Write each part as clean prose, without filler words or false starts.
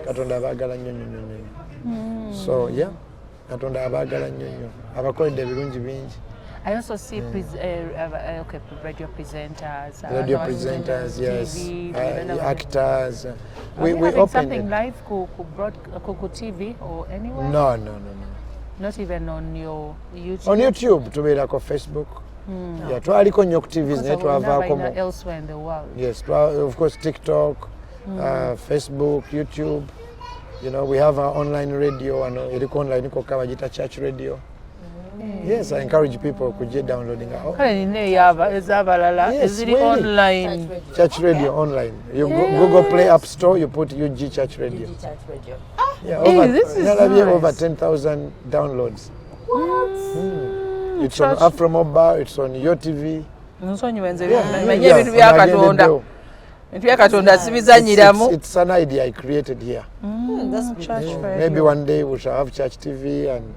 katonda abagala nnyo. So yeah, katonda abagala nnyo abakoledde ebirungi bingi. I also see radio presenters, yes, TV, actors. We open something live ku TV or anywhere? No. Not even on your YouTube? On YouTube, tubeerako Facebook. Yeah, twaliko nnyo ku TVs naye twavaako elsewhere in the world. Yes, of course TikTok, Facebook, YouTube. You know, we have our online radio and eriko online ko kabagita church radio. Yes, I encourage people to downloading it. Is it online? Church radio online. You Google Play App Store, you put UG Church Radio. Yeah, over 10,000 downloads. What? It's on Afro-Mobile, it's on your TV. It's an idea I created here. Church maybe one day we shall have church TV and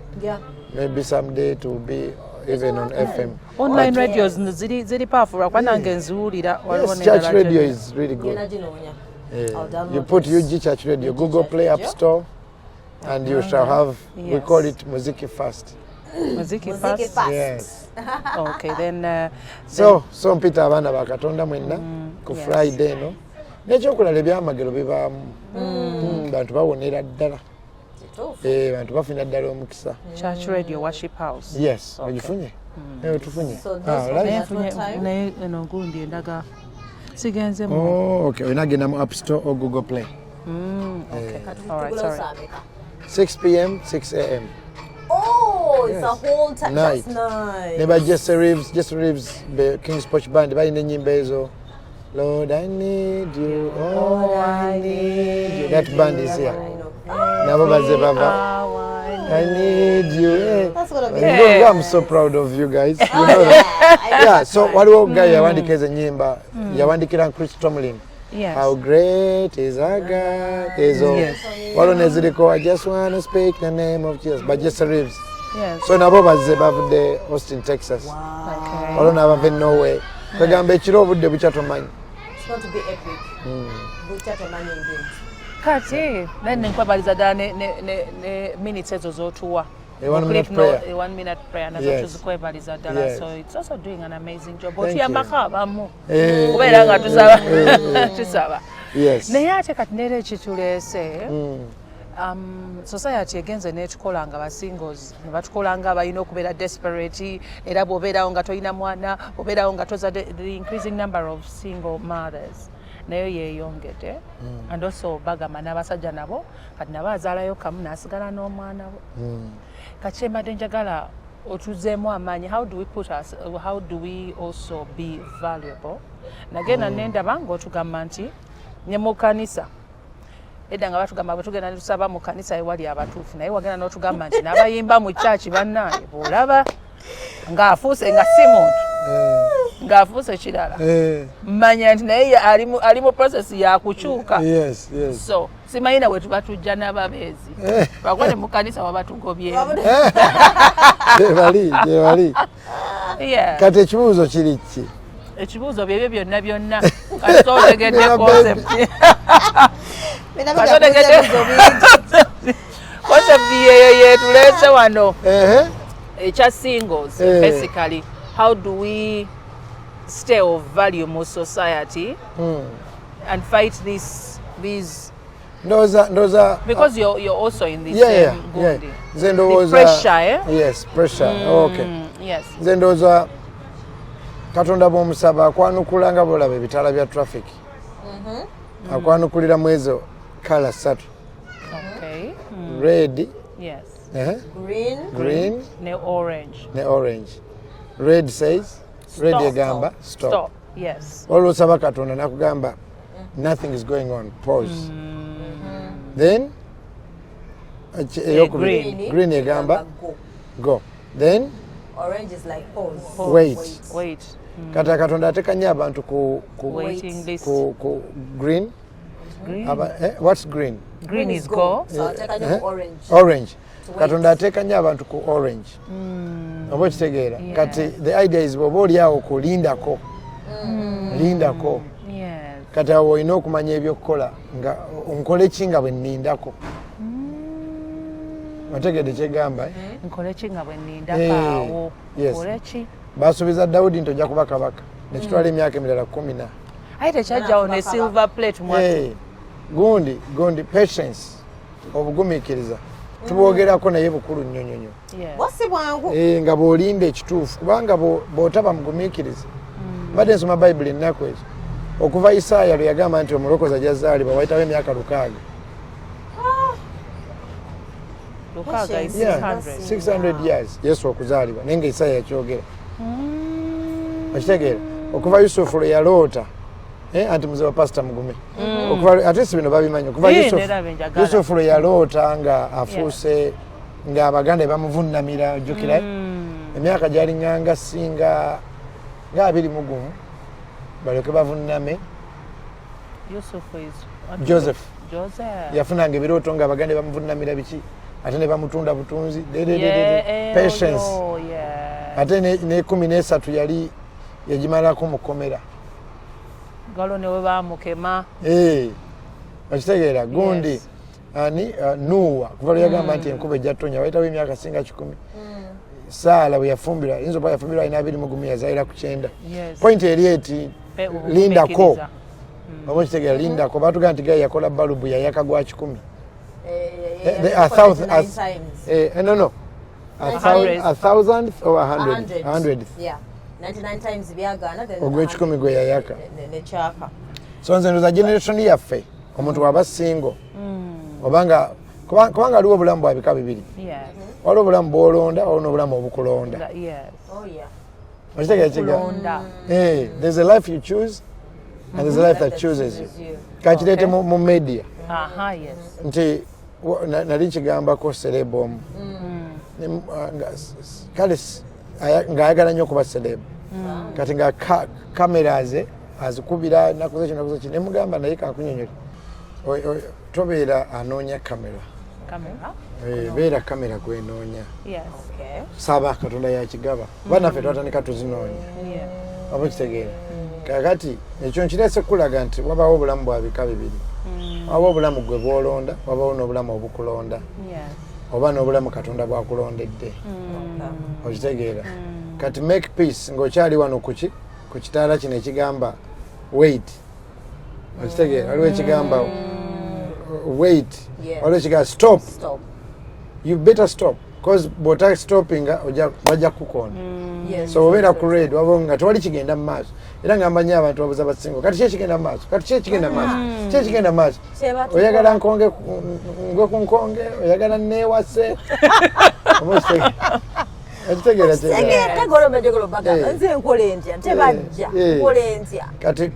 maybe someday it will be even on FM. Online radios ziri powerful. Yes, church radio is really good. You put UG Church Radio, Google Play App Store, and you shall have, we call it Muziki Fast. Muziki Fast? Yes. Okay, then... so mpita abana bakatonda mwenna ku Friday no. N'ekyokulala ebyamagero bibaamu. Bantu bawonera ddala. Bantu bafuna ddala omukisa. Church Radio, Worship House. Yes, ogifunye? Tufunye. Naye eno gundi endaga sigenze mu. Oh, okay. Onagenda mu App Store or Google Play. Okay. All right, sorry. 6 p.m., 6 a.m. Oh, it's a whole time. Night. That's nice. Neba Jesse Reeves, the King's Poch Band, by the nyimba ezo. Lord, I need you. Oh, I need you. That band is here. Nabo baze baba. I need you. That's what I'm I'm so proud of you guys. You know that? Yeah, so waliwo guy yawandikira nyimba, yawandikira Chris Tomlin. Yes. How great is our God. Yes. I just want to speak the name of Jesus. But Jesse Reeves. Yes. So nabo baze bavudde Austin, Texas. Wow. Okay. Olona bava Norway. Kwegamba ekiro obudde bukyatomanyi. It's going to be epic. Bukyatomanyi indeed. Kati, then nkwebaliza ddala ne minutes ezo z'otuwa. A 1 minute prayer. A 1 minute prayer. Yes. Tuzikwebaliza ddala. Yes. So it's also doing an amazing job. Thank Otuyambako abamu. Eh. Kubeera nga tusaba. Yes. Naye ate kati neera ekituleese. Society egenze n'etukola nga basingles ne batukola nga abalina okubeera desperate era bw'obeerawo nga tolina mwana obeerawo nga tozadde the increasing number of single mothers nayo yeeyongedde and also bagamba n'abasajja nabo kati nabo azaalayo kamu n'asigala n'omwana we kati kyembadde njagala otuzeemu amaanyi how do we also be valuable nagenda nendaba ng'otugamba nti ne mu kanisa edda nga batugamba bwetugenda netusaba mu kanisa ewali abatuufu naye wagenda n'otugamba nti n'abayimba mu kyaki bannaaye bw'olaba ng'afuuse nga si muntu ng'afuuse kirala mmanya nti naye ali mu process ya kukyuka. So simanyi na bwe tuba tujja n'ababeezi lwakuba ne mu kanisa waba tugobyemu. Gyebali. Kati ekibuuzo kiri ki? Ekibuuzo byebyo byonna kati tootegedde concept. Concept yetuleese wano ekya singles basically how do we stay of value mu society and fight these because you're also in this gundi. The pressure yes, pressure. Okay. Yes. Nze ndowooza Katonda bw'omusaba akwanukula nga bw'olaba ebitaala bya traffic. Akwanukulira mu ezo kala 3. Okay. Red. Yes. Green. Ne orange. Red says, red egamba, stop. Yes. Olw'osaba Katonda nakugamba, nothing is going on, pause. Then, green egamba, go. Then, orange is like pause. Wait. Kata Katonda atekanya abantu ku waiting list. Ku green. What's green? Green is go. So atekanya orange. Katonda atekanya abantu ku orange. Oba kitegeera. Kati the idea is bw'oba oli awo kulindako. Lindako. Yes. kati awo olina okumanya ebyokukola nga nkole ki nga bwe nnindako otegedde kyegamba nkole ki nga bwe nnindako awo nkole ki basuubiza Dawudi nti ojja kuba kabaka nekitwala emyaka emirala 14 aye tekyajjawo ne silver plate gundi patience obugumiikiriza tubwogerako naye bukulu nnyo nnyo bosi bwangu nga bw'olinda ekituufu kubanga bw'otaba mugumiikiriza mbadde nsoma bayibuli ennaku ezo okuva Isaaya lwe yagamba nti omulokozi ajazaalibwa wayitawo emyaka 600 600 years Yesu okuzaalibwa naye nga Isaaya yakyogera okitegeera okuva Yusufu lwe yaloota anti muze wa pasita mugume ate si bino babimanyi okuva Yusufu lwe yaloota nga afuuse ng'Abaganda bamuvunnamira ojjukira emyaka gyali nganga singa nga 21 balyoke bavunname Joseph yafunanga ebirooto nga Abaganda bamuvunnamira biki ate ne bamutunda butunzi patience ate ne 13 yali yagimalako mukomera galo ne bamukema okitegeera gundi ani Nuwa kuva lwe yagamba nti enkuba ejja ttonya wayitawo emyaka singa 10 Saala bwe yafumbirwa yinza okuba yafumbirwa alina 21 yazaalira ku 9 point eri eti lindako oba okitegeera lindako batugamba nti gaye yakola balubu yayaka gwa 10 a thousandth or a hundredth 99 times byagana ogw'ekikumi gwe yayaka so nze ndoza generation yaffe omuntu waba singo obanga kubanga aliwo obulamu bwa bika bibiri waliwo obulamu bw'olonda waliwo n'obulamu obukulonda okitegeera kiga there's a life you choose and there's a life that chooses you kakireete mu media nti nali nkigambako celeb omu kale ng'ayagala nnyo okuba celeb kati nga kamera ze azikubira nakoze kino ne mugamba naye kankunyonyola tobeera anoonya kamera beera kamera gwenoonya saaba Katonda yakigaba kuba naffe twatandika tuzinoonya oba kitegeera kakati ekyo nkireese kulaga nti wabawo obulamu bwa bika bibiri wabawo obulamu gwe bw'olonda wabawo n'obulamu obukulonda oba n'obulamu Katonda bwakulondedde okitegeera kati make peace ng'okyali wano ku kitaala kino ekigamba wait okitegeera waliwo ekigamba wait waliwo ekigamba stop you better stop because bw'ota stoppinga bajja kukukoona so obeera ku red wabawo nga tewali kigenda mu maaso era nga mbanyi abantu babuza basingo kati ki ekigenda mu maaso kati ki ekigenda mu maaso ki ekigenda mu maaso oyagala nkonge ngwe ku nkonge oyagala neewase ekitegeera kati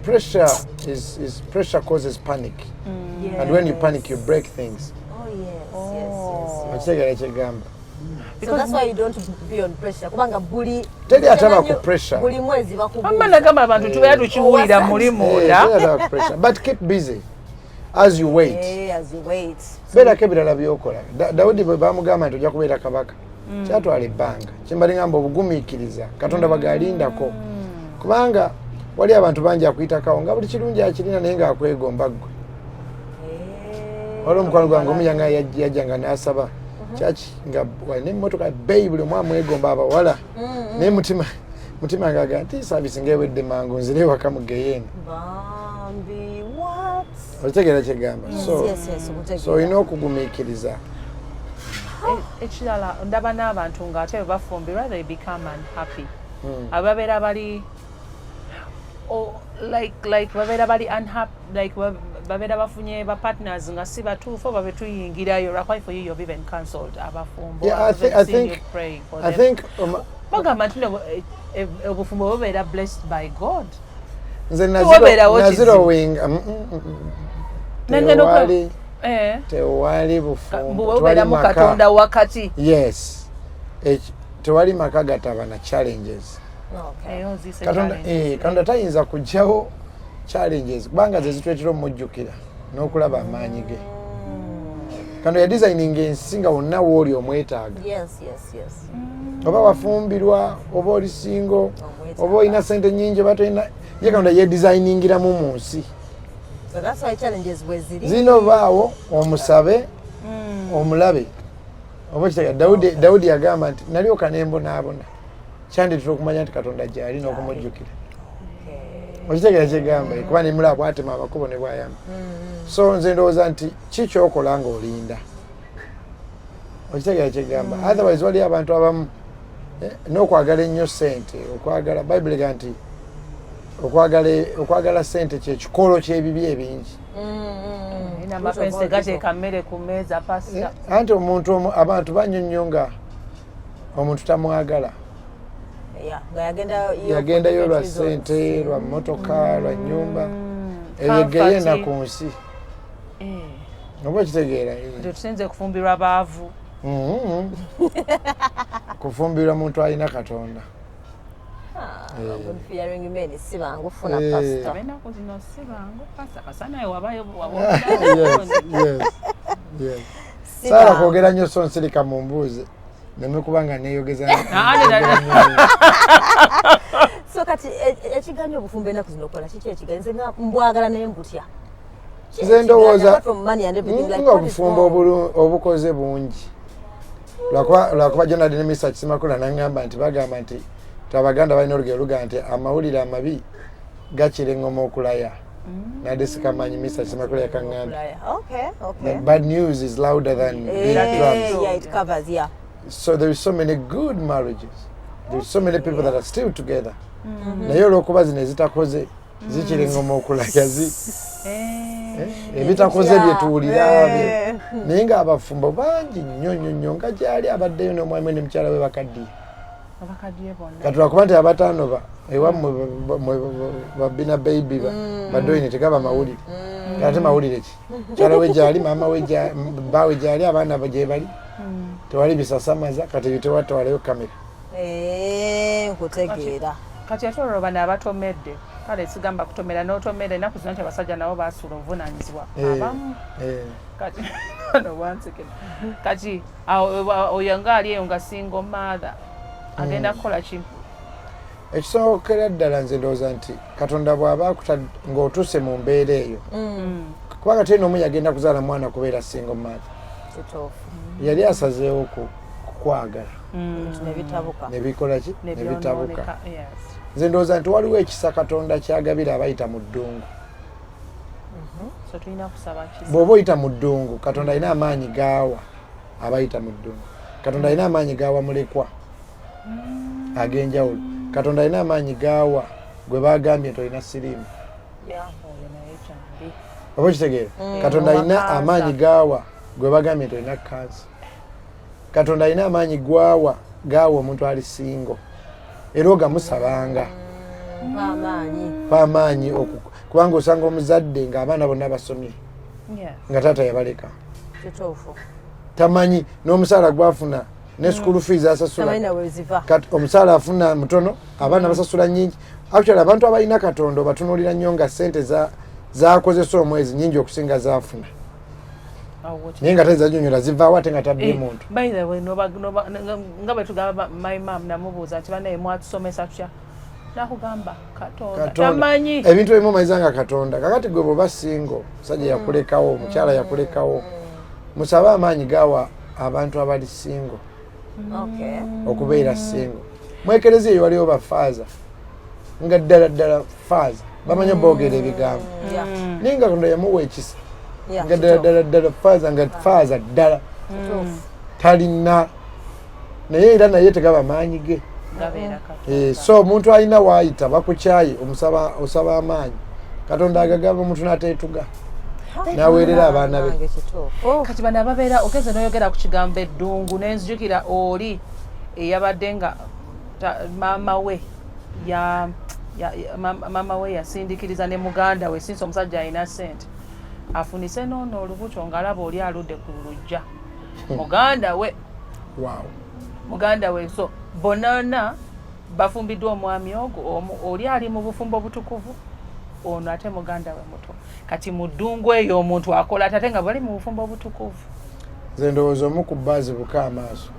pressure causes panic and when you panic you break things ekitegeera kyegamba So that's why you don't be on pressure. Kubanga buli teri ataba ku pressure. Buli mwezi bakubuza. Amana kama abantu tubeera tukiwulira muli munda. But keep busy as you wait. As you wait. Bera kebirala byokola. Daudi bwe bamugamba nti ojja kubeera kabaka. Kyatwala ebbanga. Kimbali ngamba obugumiikiriza. Katonda bagalindako. Kubanga wali abantu bangi akuyitakawo nga buli kirungi akirina naye ng'akwegomba ggwe. Waliwo omukwano gwange omuyanga yajjanga n'asaba. Chachi nga wali mmotoka bei buli mwamu egomba abawala naye mutima ngaga nti service ngewedde mangu nzire waka mugeyeni bambi what otegeera kyegamba so olina okugumiikiriza ekirala ndaba n'abantu ng'ate bafumbirwa they become unhappy ababeera bali like babeera bali unhappy like babeera bafunye ba partners nga si batuufu oba betuyingirayo like for you you've even cancelled abafumbo. I think bagamba nti obufumbo bubeera blessed by God. Nze nazero wing tewali bufumbo bubeeramu Katonda wakati. Yes, tewali maka gataba na challenges. Katonda tayinza kujjawo challenges kubanga ze zituleetera omujjukira n'okulaba amaanyi ge. Katonda yadesigninga ensi nga wonna wooli omwetaaga. Oba wafumbirwa oba oli singo oba olina sente nnyingi oba tolina ye Katonda yedesigningira mu nsi So that's why challenges were ziri. Zino baawo omusabe omulabe. Obakitega Daudi yagamba nti nalyoka nembonaabona. Kyanditira okumanya nti Katonda gy'ali n'okumujjukira. Okitegeera kyegamba kuba ne mulaba bw'atema amakubo ne bw'ayamba. So nze ndowooza nti kikyokola ng'olinda. Okitegeera kyegamba. Otherwise waliyo abantu abamu n'okwagala ennyo ssente okwagala Bayibuli egamba nti okwagala ssente kyekikolo ky'ebibi ebingi. N'amapesa gateeka mmere ku mmeeza pasita. Anti omuntu abantu bannyonnyo omuntu tamwagala. Yagendayo lwa ssente lwa mmotoka lwa nnyumba ebyegeyo na ku nsi. Oba kitegeera tusinze kufumbirwa baavu. Kufumbirwa muntu alina Katonda. Saara kwogera nnyo so nsirika mu mbuuzi nemekubanga neeyogeza. So kati ekigamye obufumbo ennaku zino okola kiki ekigenze nga mbwagala naye mbutya. Nze ndowooza nga obufumbo obukoze bungi. Lwakuba Jonad ne Mr. Kisimakula n'angamba nti bagamba nti Abaganda balina olugero lugamba nti amawulire amabi gakira engoma okulaya. Nadde sikamanyi Mr. Kisimakula yakangamba. Bad news is louder than big drums. Yeah, it covers, yeah. So there is so many good marriages. There is so many people that are still together. Naye olw'okuba zino ezitakoze zikira engoma okulaya ebitakoze byetuwulira naye ng'abafumbo bangi nnyo nga gyali abaddeyo n'omwami ne mukyala we bakaddiye. Katulakuba nti abataano ewammwe babina baby badoyine tegaba mawulire. Ate mawulire ki? Mukyala we gyali maama we baawe gyali abaana gye bali tewali bisasamaza kati tewatwalayo kamera. Nkutegeera. Kati ate olwo bano abatomedde kale sigamba kutomera n'otomera ennaku zino nti abasajja nabo basuula obuvunaanyizibwa abamu. Kati kati oyo ng'ali eyo nga single mother agenda kukola ki? Ekisookera ddala nze ndowooza nti Katonda bw'aba ng'otuuse mu mbeera eyo kubanga teri n'omu yagenda kuzaala mwana kubeera single mother. Yali asazeewo kukwagala nebikola ki nebitabuka. Nze ndowooza nti waliwo ekisa Katonda kyagabira abayita mu ddungu. Bw'oba oyita mu ddungu Katonda alina amaanyi gaawa abayita mu ddungu. Katonda alina amaanyi gaawa mulekwa ag'enjawulo. Katonda alina amaanyi gaawa gwe baagambye nti olina siriimu. Oba okitegeera? Katonda alina amaanyi gaawa gwe bagambye nti olina kansa. Katonda alina amaanyi gaawa omuntu ali singo era ogamusabanga amaanyi kubanga osanga omuzadde ng'abaana bonna basomye nga taata yabaleka tamanyi n'omusaala gwafuna ne school fees asasula omusaala afuna mutono abaana basasula nyingi. Actually abantu abalina Katonda batunuulira nnyo nga ssente zakozesa omwezi nyingi okusinga zaafuna. Naye nga tezajunyola zivaawo ate nga tabbi muntu. By the way nga bwe tugamba my mom namubuuza nti banaye mwatusomesa tutya nakugamba Katonda tamanyi ebintu ebimu omanyiza nga Katonda. Kakati gwe bw'oba singo musajja yakulekawo mukyala yakulekawo musabe amaanyi gaawa abantu abali singo okubeera singo. Mwekereza eyo waliwo bafaaza nga ddala faaza bamanyi boogera ebigambo naye nga Katonda yamuwa ekisa nga ddala faaza nga faaza ddala talina naye era naye tegaba maanyi ge. So omuntu alina waayita bakukyaye osaba amaanyi Katonda agagamba omuntu n'ateetuga n'aweerera abaana be. Kati bano ababeera ogeze n'oyogera ku kigambo eddungu nenzijukira oli eyabadde nga maama we yasindikiriza ne muganda we sinsi omusajja alina ssente afunise noono olubuto ng'alaba oli aludde ku lujja muganda we so bonana bafumbiddwa omwami ogwo oli ali mu bufumbo butukuvu ono ate muganda we muto kati mu ddungu eyo omuntu akola ate nga bali mu bufumbo butukuvu. Nze ndowooza omu ku baazi buka amaaso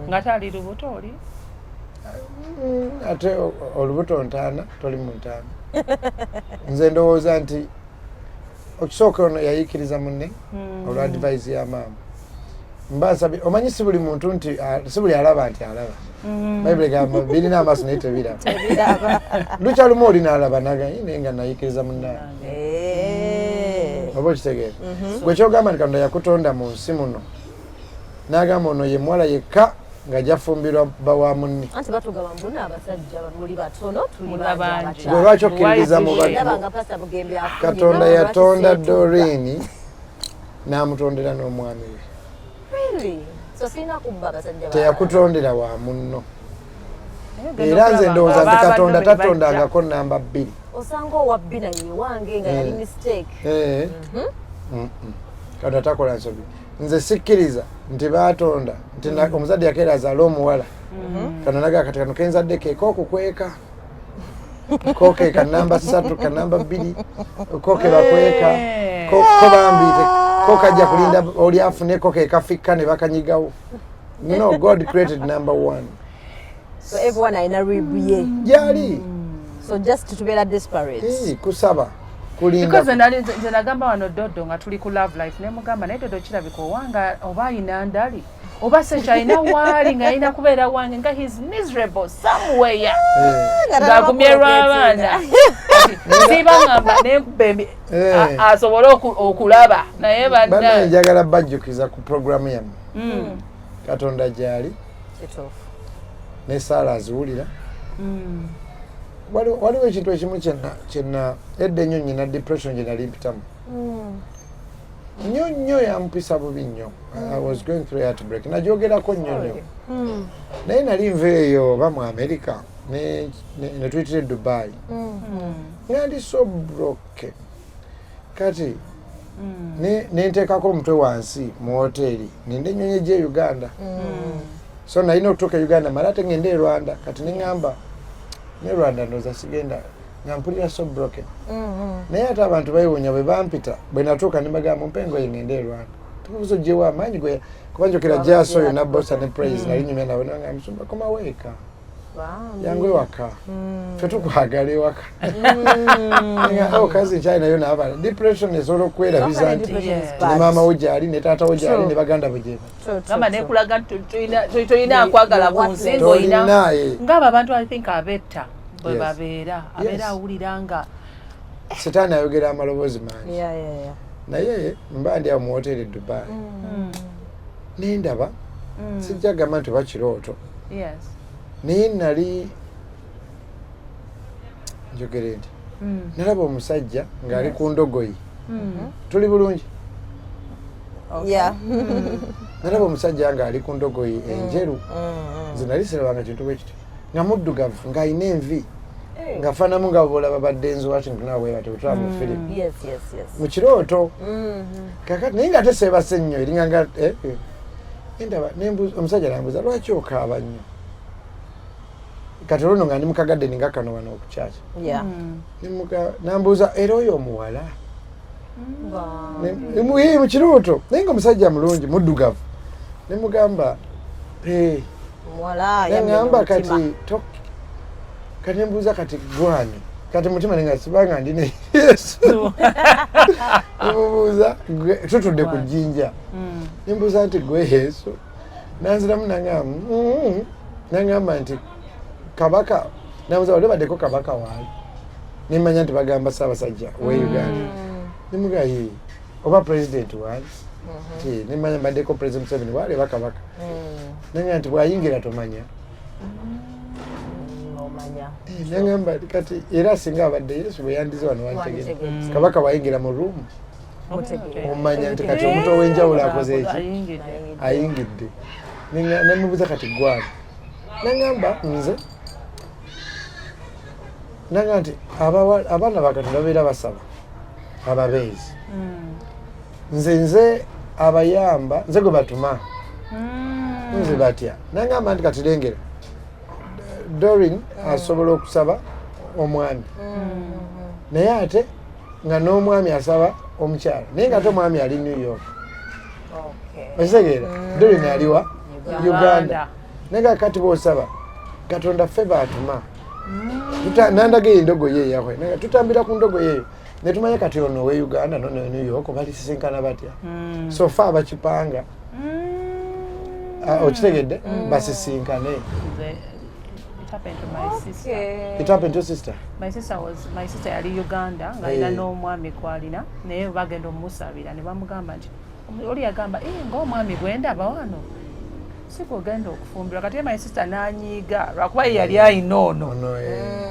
nga tali lubuto oli ate olubuto ntaana toli mu ntaana. nze ndowooza nti okisooka ono yayiikiriza munne olwa advice ya maama mbasabye omanyi si buli muntu nti si buli alaba nti alaba bayibuli gamba birina amaaso naye tebiraba lukyalumu oli n'alaba naye nga nayiikiriza munnaye oba okitegeera gwe kyogamba nti Katonda yakutonda mu nsi muno n'agamba ono ye muwala yekka nga jafumbirwa bawa munne anti batugaba mbona abasajja muli batono tuli bangi gwe lwaki okkiririza mu Katonda yatonda Doreen n'amutondera n'omwami we teyakutondera wa munno era nze ndowooza nti Katonda tatondangako namba 2 osanga owabbi naye wange nga yali mistake Katonda takola nsobi nze sikkiriza nti batonda nti omuzadde yakeera azaala omuwala Katonda naga kati kano kenzadde keeka okukweka kokeeka namba 3 ka namba 2 koke bakweka ko bambiite kokajja kulinda oli afune kokeeka fikka ne bakanyigawo no God created number 1 so everyone aina ribuye jali so just to be desperate kusaba kulinda because nze nagamba wano Dodo nga tuli ku love life ne mugamba naye Dodo kirabika owanga oba ayina ndali oba sekyalina waali nga alina kubeera wange nga he's miserable somewhere ng'agumye lw'abaana siba ngamba nenkubembi asobole okulaba naye bannaye njagala bajjukiza ku programu yammwe Katonda gyali ne Saara aziwulira waliwo ekintu ekimu kyenna edda ennyo nnyina depression gye nali mpitamu nnyo yampisa bubi nnyo I was going through heartbreak nagyogerako nnyo naye nali nva eyo oba mu America ne tuyitire Dubai nga ndi so broke kati nenteekako omutwe wansi mu hoteeri ninde ennyonyi gye Uganda so nalina okutuuka Uganda mala ate ngende e Rwanda kati neŋŋamba ne Rwanda ndowooza sigenda nga mpulira so broken naye ate abantu bayiwonya bwe bampita bwe natuuka ne bagamba mumpe engoye ngende e Rwanda tubuuza ogyewa amaanyi gwe kuba njokera jaaso yonna bosa ne praise nali nyumya nawe nanga musumba koma weeka yangu ewaka ffe tukwagala ewaka okazi nkyali nayo naabala depression esobola okwerabiza nti ne maama wo gyali ne taata wo gyali ne baganda bo gyeba gamba nekulaga toyina akwagala ku nsi ng'oyina ng'abo abantu I think abetta bwe babeera abeera awulira nga sitaani ayogera amaloboozi mangi naye mba ndi awo mu hoteeri Dubai nendaba sijja gamba nti oba kirooto naye nali njogere nti nalaba omusajja ng'ali ku ndogoyi tuli bulungi nalaba omusajja ng'ali ku ndogoyi enjeru nze nali sirabanga kintu bwe kityo nga muddugavu ng'ayina envi ngafaanamu nga boolaba baddenzi watintunawebate mu firimu mu kirooto kakati naye nga ate seebase nnyo eringanga ndaba omusajja nambuuza lwaki okaaba nnyo kati olwo nga ndi mukagadde ninga kano wano okukyakya nambuuza era oyo omuwala mu kirooto naye nga omusajja mulungi muddugavu nemugamba neŋŋamba kati nembuuza kati gwani kati mutima nenga sibanga ndine Yesu nemubuuza tutudde ku jjinja nembuuza nti gwe Yesu nanziramu naŋŋamba nti kabaka namuza wali baddeko kabaka waali nemanya nti bagamba Ssaabasajja we Uganda nemugaye oba president waali nemanya baddeko president Museveni waali oba kabaka nanga nti bwayingira tomanya nangamba kati era singa abadde Yesu bwe yandize wano wantegera kabaka wayingira mu ruumu omanya nti kati omuntu ow'enjawulo akoze eki ayingidde nemubuuza kati gwani nangamba nze nanga nti abaana ba Katonda babeera basaba ababeezi nze abayamba nze gwe batuma nze batya nangamba nti kati lengera Doreen asobola okusaba omwami naye ate nga n'omwami asaba omukyala naye nga ate omwami ali New York ekitegeera Doreen aliwa Uganda naye nga kati boosaba Katonda ffe baatuma nandaga endogo ye yahwe tutambira ku ndogo yeyo ne tumanya kati ono we Uganda no New York bali sisinkana batya so far bakipanga okitegedde basisinkane. It happened to my sister. It happened to your sister? My sister yali Uganda nga alina n'omwami kwalina naye bagenda omusabira ne bamugamba nti oli yagamba ng'omwami gwendaba wano sikugenda okufumbirwa kati my sister n'anyiiga lwakuba yali ayina ono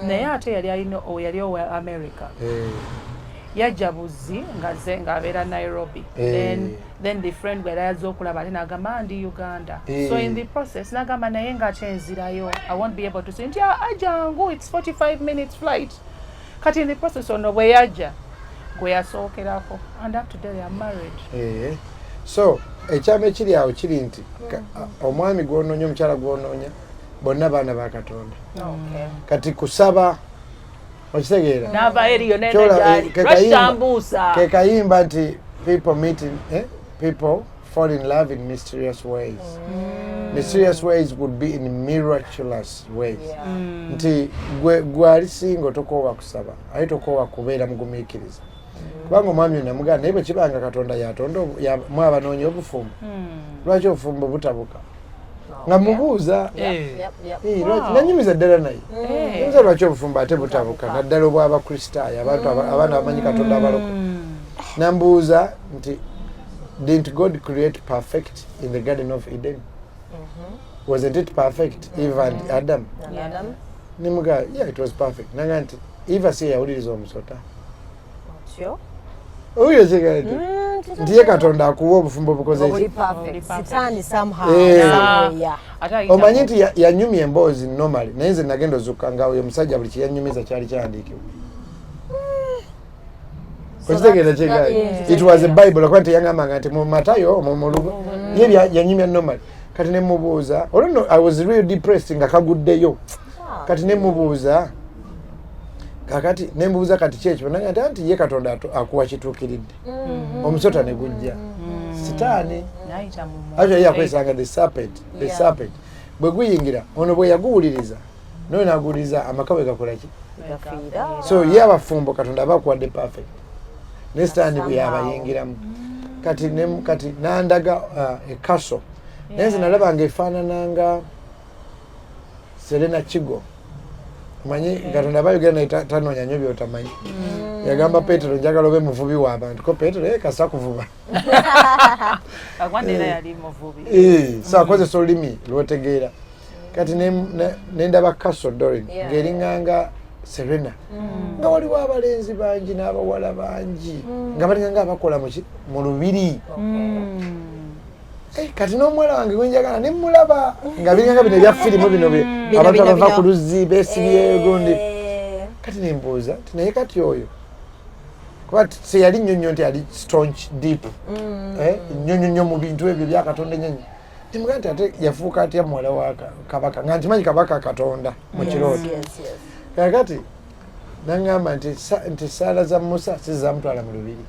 naye ate yali owa America yajja Buzzi ng'abeera Nairobi then the friend bwe yazze okulaba ate n'agamba ndi Uganda so in the process n'agamba naye ng'akyenzirayo I won't be able to say nti ajangu it's 45 minutes flight kati in the process ono bwe yajja gwe yasookerako and up to today I'm married. So ekyama ekiri awo kiri nti omwami gw'onoonya omukyala gw'onoonya bonna baana ba Katonda kati kusaba okitegeera n'ava eriyo nenajali lwashambuusa ke kayimba nti people fall in love in mysterious ways. Mysterious ways would be in miraculous ways. Nti gwe ali singo tokoowa kusaba aye tokoowa kubeera mugumiikiriza kubanga omwami namugamba naye bwe kibanga Katonda yatonda mwabanoonya obufumbo lwaki obufumbo butabuka nga mubuuza nanyumiza ddala naye nza lwaki obufumbo ate butabuka naddala obw'abakristaayo abantu abaana bamanyi Katonda abaloko nambuuza nti didn't God create perfect in the Garden of Eden? Wasn't it perfect Eve and Adam? Nimuga yeah it was perfect nanga nti Eve si yawuliriza omusota oyo kigandi ndiye Katonda akuwa obufumbo bukoze ki sitaani somehow omanyi nti yanyumya emboozi normally naye nze nagenda ozukka nga oyo musajja buli kyeyanyumiza kyali kyandiikibwa okitegeera kigandi it was a Bible okuba nti yangambanga nti mu Matayo mu lugo ye yanyumya normally kati ne mubuuza olwo I was really depressed nga kaguddeyo kati ne mubuuza kakati nembuuza kati kyekyo nanga nti ye Katonda akuwa kituukiridde omusota ne gujja sitaani ajo yakwesanga the serpent bwe guyingira ono bwe yaguwuliriza naye naguwuliriza amaka bwe gakolaki so ye abafumbo Katonda abakuwadde perfect ne sitaani bwe yabayingiramu kati nandaga ekaso naye nze nalabanga efaanananga Serena Kigo manyi Katonda bayogera tanoonya nnyo by'otamanyi yagamba Petero njagala obe muvubi w'abantu ko Petero kasa kuvuba agwanira yali muvubi so akozesa olulimi lw'otegeera kati nendaba Castle Dorin ng'eringanga Serena nga waliwo abalenzi bangi n'abawala bangi nga balinganga abakola mu lubiri kati n'omuwala wange gwenjagala ne mulaba nga biringanga bino ebya firimu bino abantu abava ku luzzi beesibye gundi kati nembuuza ti naye kati oyo kuba seyali nnyonnyo nti ali staunch deep nnyonnyo mu bintu ebyo bya Katonda ennyonyi timugaa nti ate yafuuka atya muwala wa kabaka nga ntimanyi kabaka Katonda mu kirooto kakati nangamba nti saala za Musa sizamutwala mu lubiri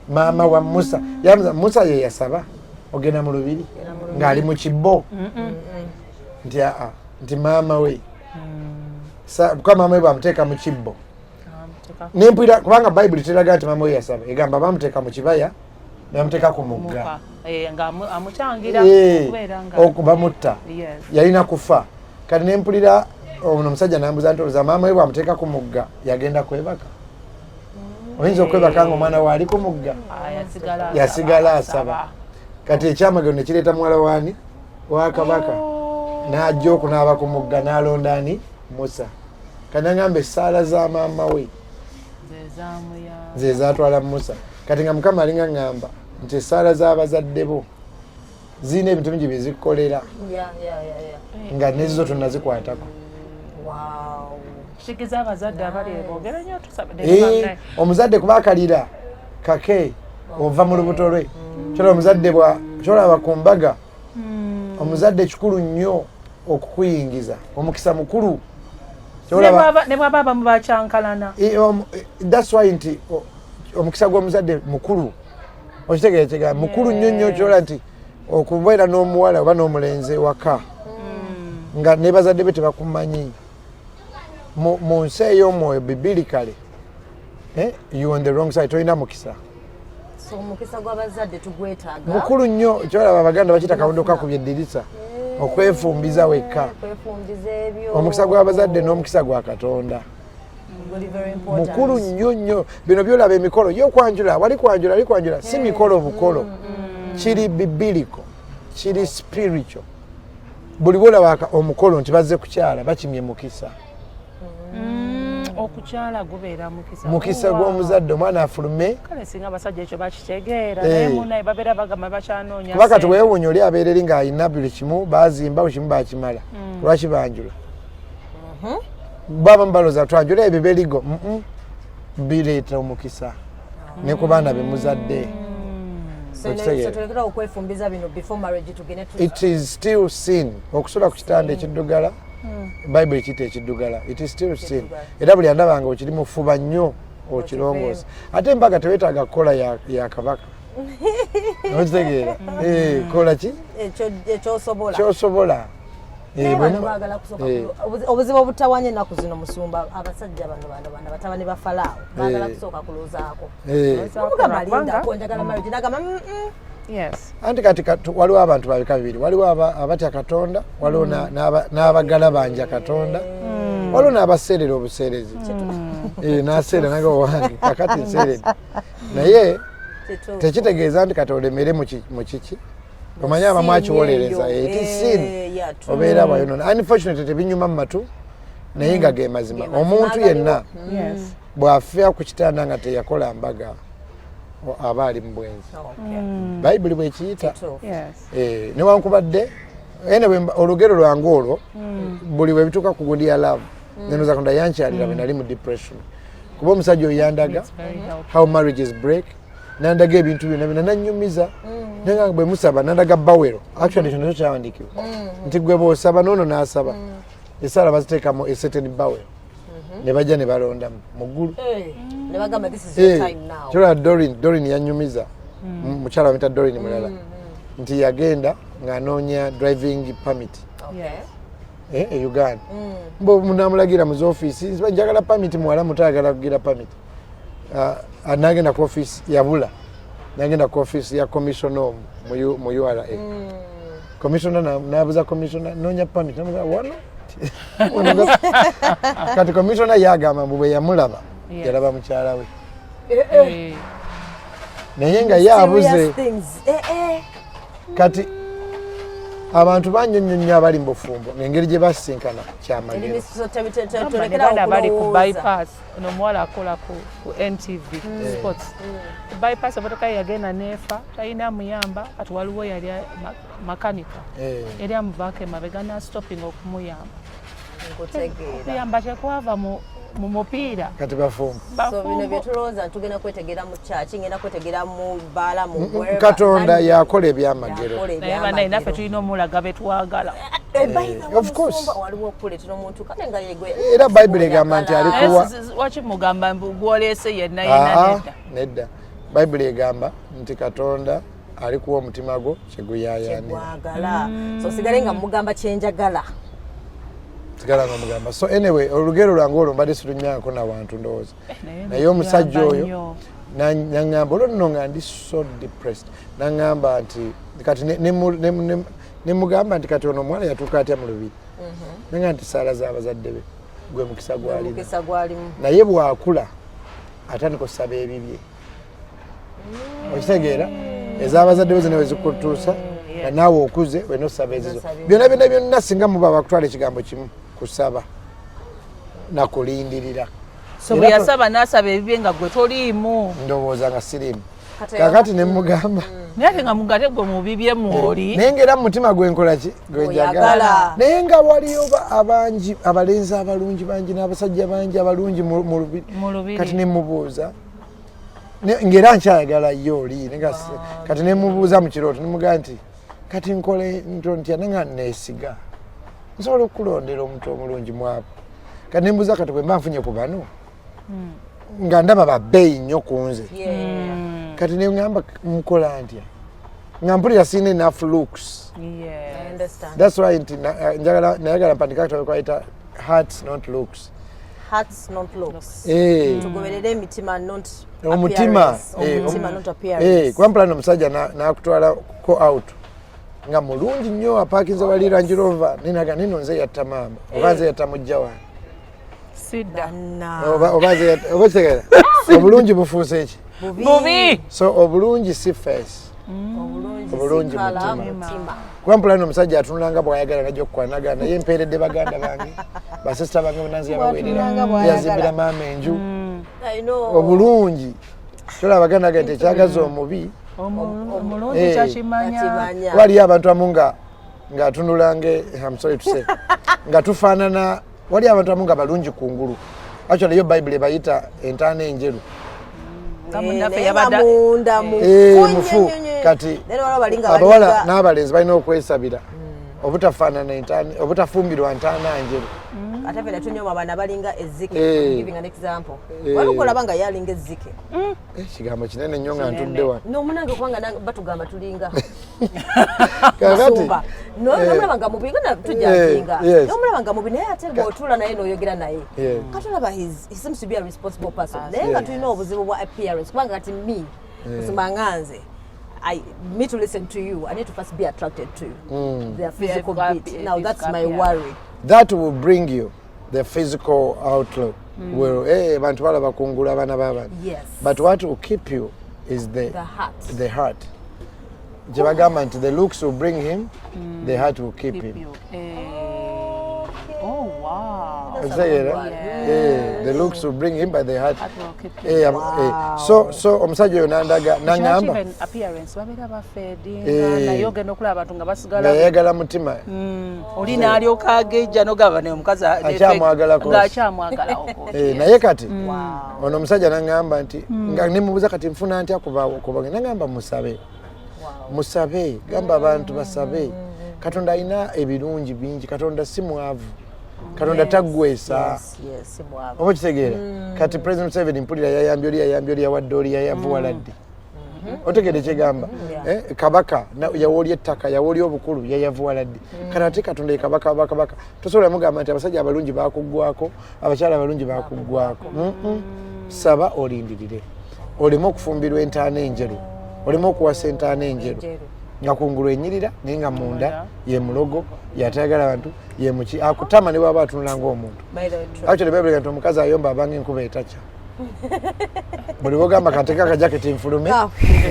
maama wa Musa yamuza Musa ye yasaba ogenda mu lubiri ng'ali mu kibbo nti maama we kuba maama we bamuteeka mu kibbo nempulira kubanga Bayibuli teraga nti maama we yasaba egamba bamuteeka mu kibaya bamuteeka ku mugga okubamutta yalina kufa kati nempulira ono omusajja nambuza nti olowooza maama we bwamuteeka ku mugga yagenda kwebaka oyinza okwebaka nga omwana we ali ku mugga yasigala asaba kati ekyamagero ne kireeta muwala waani wa kabaka n'ajja okunaaba ku mugga n'alonda ani Musa kati nangamba essaala za maama we ze zaatwala Musa kati nga Mukama alinga ngamba nti essaala z'abazadde bo zirina ebintu bingi bye zikolera nga nezo tunazikwatako omuzadde kuba akalira kake ova mu lubuto lwe kyola omuzadde kyolaba ku mbaga omuzadde kikulu nnyo okukuyingiza omukisa mukulu ne bwaba abamu bakyankalana that's why nti omukisa gw'omuzadde mukulu okitegeera mukulu nnyo nnyo kyola nti okubeera n'omuwala oba n'omulenzi waka nga ne bazadde be tebakumanyi mu nsi ey'omwoyo bibirikale you on the wrong side tolina mukisa. So mukisa gw'abazadde tugwetaaga. Mukulu nnyo kyolaba Abaganda bakita kawondo kakubye eddirisa okwefumbiza wekka. Omukisa gw'abazadde n'omukisa gwa Katonda. Mukulu nnyo bino byolaba emikolo y'okwanjula wali kwanjula si mikolo bukolo kiri bibiliko kiri spiritual. Buli bwolaba omukolo nti bazze kukyala bakimye mukisa. Okukyala gubeera mukisa gw'omuzadde omwana afulume kale singa abasajja ekyo bakitegeera naye munaye babeera bagamba bakyanoonya kuba kati weewuunya oli abeera eri ng'alina buli kimu baazimba buli kimu bakimala lwaki banjula baba mbaloza twanjula ebyo berigo bireeta omukisa ne ku baana bemuzadde. It is still sin okusula ku kitanda ekiddugala. Bible ekiyita ekiddugala it is still sin. Era buli andabanga okiri mufuba nnyo okirongoosa ate mpaka teweetaaga kukola ya kabaka okitegeera kola ki kyosobola. Obuzibu obutawanya ennaku zino musumba abasajja bano batabani ba Falaawo baagala kusooka kuloozaako omugamba lindako njagala marriage nagamba yes anti kati waliwo abantu babika bibiri waliwo abatya Katonda waliwo n'abagala banja Katonda waliwo n'abaseerera obuseerezi n'aseera naga owange kakati nseereri naye tekitegeeza nti kati olemere mu kiki omanyi abamu akiwolereza etisin obeera bwayonona unfortunately tebinyuma mu matu naye nga ge mazima. Omuntu yenna bw'afa ku kitanda nga teyakola mbaga aba ali mu bwenzi. Bayibuli bw'ekiyita newankubadde olugero lwange olwo buli bwe bituuka ku gundi ya love nenoza Katonda yankyalira bwe nali mu depression kuba omusajja oyo yandaga how marriages break nandaga ebintu byonna nanyumiza nenga bwe musaba nandaga bawero actually ekyo nakyo kyawandiikibwa nti gwe bw'osaba n'ono n'asaba esaala baziteekamu a certain bawero ne bajja ne balonda mu ggulu kyola Dorin yanyumiza mukyala bamuyita Dorin mulala nti yagenda ng'anoonya driving permit e Uganda namulagira mu z'ofiisi njagala permit muwala muto ayagala kugira permit nagenda ku office yabula nagenda ku office ya commissioner mu URA commissioner nabuza commissioner noonya permit namuga wano kati commissioner yagamba bwe yamulaba yalaba mukyala we naye nga yabuze kati abantu banyonyonya abali mbufumbo ngeri gye basinkana kyamagero bali ku bypass ono muwala akola ku NTV sports bypass emotoka yagenda nefa talina muyamba kati waliwo yali makanika yali amuvaako emabega na stopping okumuyamba okuyamba tekwava mu mupiira kati bafumbo so bino byetulowooza tugenda kwetegera mu kyaki ngenda kwetegera mu bbaala mu Katonda yakola ebyamagero naye banaye naffe tulina omulaga betwagala of course waliwo okuleetera omuntu kale nga yegwe era Bible egamba nti alikuwa waki mugamba gw'oleese yenna yenna nedda Bible egamba nti Katonda alikuwa omutima gwo kyeguyaayaanira so sigale nga mugamba kyenjagala sigala nga mugamba so anyway olugero lwange olwo mbadde situnyako nawantu ndowooza naye omusajja oyo naŋŋamba olwo nno nga ndi so depressed naŋŋamba nti kati nemugamba nti kati ono omwana yatuuka atya mu lubiri naŋŋamba nti saala z'abazadde be gwe mukisa gwalimu naye bw'akula atandika okusaba ebibye okitegeera ez'abazadde be zino wezikutuusa nga naawe okuze wena osaba ezizo byonna singa muba bakutwala ekigambo kimu kusaba nakulindirira so bwe yasaba n'asaba ebibye nga gwe toliimu ndowooza nga siriimu kakati nemugamba naye ate nga mugate gwe mu bibye mwoli naye ngera mu mutima gwenkola ki gwenjagala naye nga waliyo abangi abalenzi abalungi bangi n'abasajja bangi abalungi mu lubiri kati nemubuuza ngera nkyayagala yo oli kati nemubuuza mu kirooto nemugamba nti kati nkole ntya nenga neesiga nsobola okukulondera omuntu omulungi mwapo kati nembuuza kati bwe mba nfunye ku bano nga ndaba babbeeyi nnyo ku nze kati neŋŋamba mukola ntya nga mpulira sirina enough looks that's why nti nayagala mpandika kwayita hearts not looks hearts not looks. Tugoberere emitima not omutima not appearance. Kwampala n'omusajja n'akutwala ko out nga mulungi nnyo apaakinze wali Range Rover ninaga nino nze yatta maama oba nze yatta mujja wange sidda oba tegera obulungi bufuuse ki bubi so obulungi si face obulungi mutima kwampala n'omusajja atunulanga bw'ayagala najja okukwanagana naye empeeredde baganda bange basisita bange bunanzi yabaweerera yazimbira maama enju obulungi tola baganda gante ekyagaza omubi omulungi kyakimanya waliyo abantu amu nga atunulanga I'm sorry to say nga tufaanana waliyo abantu amu nga balungi kungulu actually yo Bible bayita entaana enjeru mufu kati abawala n'abalenzi balina okwesabira obutafaanana entaana obutafumbirwa ntaana njeru ate fena tunyoma abaana balinga ezzike giving an example walikola banga yalinga ezzike kigambo kinene nnyo nga ntudde wano n'omunange kubanga batugamba tulinga kakati nomulabanga mubi gana tujjajinga nomulabanga mubi naye ate bw'otuula naye n'oyogera naye katulaba he seems to be a responsible person naye nga tulina obuzibu bwa appearance kubanga kati kusoma nganze me to listen to you, I need to first be attracted to their physical bit. Now that's my worry. That will bring you the physical outlook. Where bantu bala bakungula bana baba. Yes. But what will keep you is the heart. The heart. Jabagama, the looks will bring him, the heart will keep him. Oh wow. The looks will bring him, but the heart will keep him. So omusajja yonandaga nangamba. Even appearance babera bafedinga na yoga nokulaba abantu nga basigala. Yayagala mutima. Oli nalyoka agejja nogaba ne omukazi akyamwagala naye kati ono omusajja nangamba nti nga nimubuza kati nfuna ntya kuba nangamba musabe gamba abantu basabe Katonda alina ebirungi bingi Katonda si mwavu Katonda taggwesa oba kitegeera kati President Museveni mpulira yayambye oli yawadde oli yayavuwaladde otegedde kyegamba kabaka yawolya ettaka yawolya obukulu yayavuwaladde kati ate Katonda ye kabaka tosobola mugamba nti abasajja abalungi bakuggwako abakyala abalungi bakuggwako saba olindirire oleme okufumbirwa entaana enjeru oleme okuwasa entaana enjeru nga kungulu enyirira naye nga munda ye mulogo yatayagala abantu ye muki akutama ne bwaba atunulanga omuntu actually Bible gantu omukazi ayomba abanga enkuba etacca buli bogamba kateka akajaketi nfulume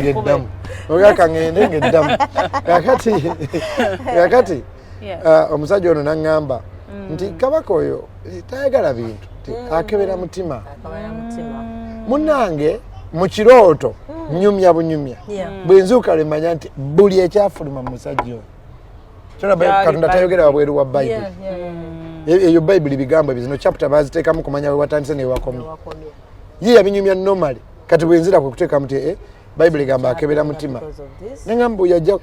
ng'eddamu ogaka ngende ng'eddamu kakati omusajja ono n'aŋŋamba nti kabaka oyo tayagala bintu akebera mutima munnange mu kirooto nyumya bunyumya bwenzuuka lwemanya nti buli ekyafuluma mu musajja oyo Katonda tayogera wabweru wa Bible eyo Bible bigambo bizino chapter baziteekamu kumanya we watandise ne wakomye ye yabinyumya normally kati bwenzira kwe kuteeka muti Bible egamba akebera mutima nengamba yajja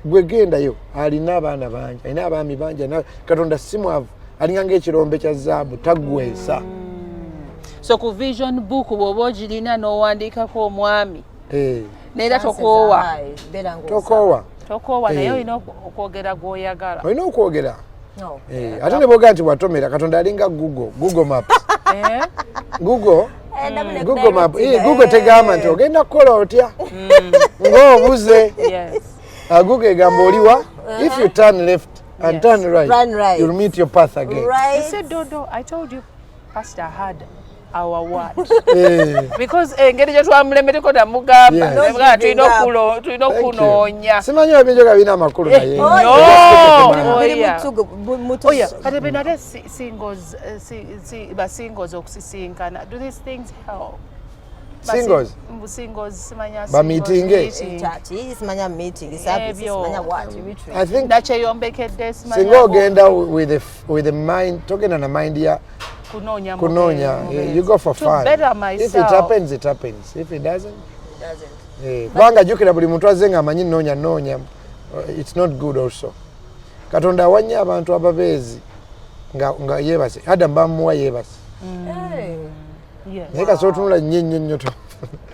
gwegendayo alina abaana bangi alina abaami bangi Katonda si mwavu alinganga ekirombe kya zaabu taggwesa so ku vision book bw'oba ogirina n'owandiikako omwami neera tokoowa naye olina okwogera gw'oyagala olina okwogera ate ne boga nti watomera Katonda alinga Google Maps Google Map Google tegamba nti ogenda kukola otya ng'obuze Google egamba oliwa if you turn left and turn right you'll meet your path again. He said Dodo, I told you Pastor had our word because engeri gye twamulemereko namugamba tulina okunoonya simanyi ebinjoga birina amakulu naye kati benate basingles okusisinkana do these things help singles simanya bamitinge simanya meeting simanya what I think nakyeyombekedde singa ogenda with the mind togenda na mind ya kunonya you go for fun if it happens it happens if it doesn't kubanga jukira buli muntu azze nga amanyi noonya it's not good also Katonda awanya abantu ababeezi nga yeebase Adam bamuwa yeebase naye kasi otunula nnyo